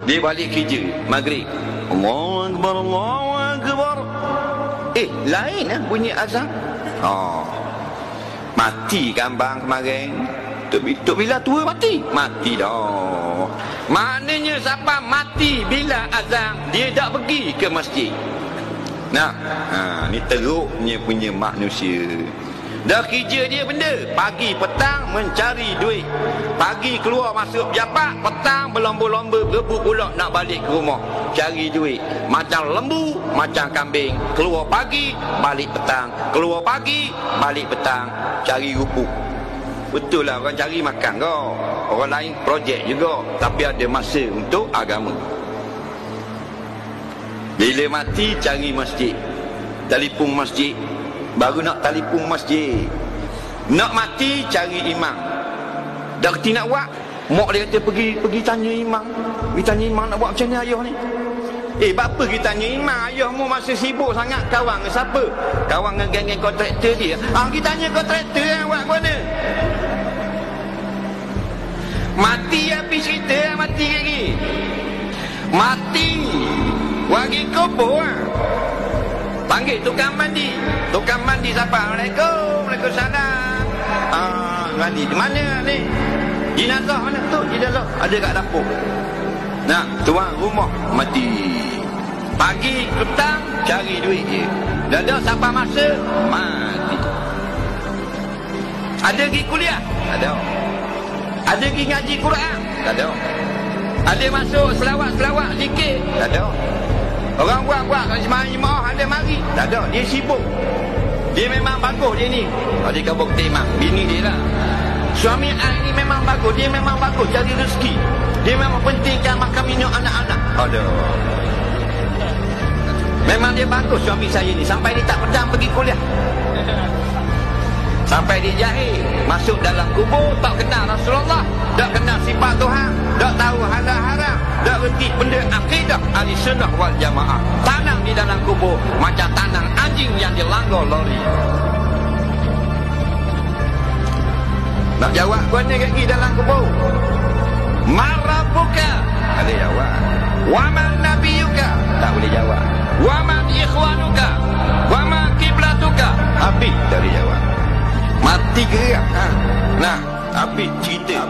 Dia balik kerja maghrib, Allahu Akbar, Allahu Akbar. Lain lah bunyi azan. Mati kan bang kemarin. Tok bila tua mati? Mati dah. Maknanya siapa mati bila azan, dia tak pergi ke masjid. Ni teruknya punya manusia. Dah kerja dia benda, pagi petang mencari duit, pagi keluar masuk pejabat, petang berlomba-lomba berebut pula nak balik ke rumah cari duit. Macam lembu, macam kambing, keluar pagi balik petang, keluar pagi balik petang, cari rumput. Betul lah, orang cari makan kau, orang lain projek juga, tapi ada masa untuk agama. Bila mati cari masjid, telefon masjid, baru nak telefon masjid. Nak mati cari imam. Dah kerti nak buat, mak dia kata pergi tanya imam. Pergi tanya imam nak buat macam ni ayah ni. Bapa kita tanya imam, ayahmu masa sibuk sangat kawan dengan siapa? Kawan dengan geng-geng kontraktor dia. Kita tanya kontraktor yang buat mana? Mati habis cerita, mati lagi. Mati wagi kubur lah. Panggil tukang mandi. Tukang mandi siapa? Assalamualaikum. Waalaikumsalam. Mandi di mana ni? Jenazah mana tu? Jenazah ada kat dapur. Tuan rumah mati. Pagi petang cari duit je. Dah dah sampai masa mati. Ada pergi kuliah? Ada. Ada pergi ngaji Quran? Ada. Ada masuk selawat-selawat zikir? Ada. Orang buat-buat kat jemaah ada mari. Tak ada, dia sibuk. Dia memang bagus dia ni. Dia kabur tema bini dia lah. Suami ni memang bagus, dia memang bagus cari rezeki. Dia memang pentingkan makan minum anak-anak. Memang dia bagus suami saya ni, sampai dia tak pedang pergi kuliah. Sampai dia jahil, masuk dalam kubur, tak kenal Rasulullah, tak kenal sifat Tuhan, tak tahu halal haram, tak reti benda akidah ahli sunnah wal jamaah. Tanang di dalam kubur macam tanang anjing yang dilanggar lori. Nak jawab kau ni kaki dalam kubur. Marabuka, ada jawab. Waman nabiyuka, tak boleh jawab. Waman ikhwanuka, waman kiblatuka, habis dari jawab. Mati gerak. Habis cerita.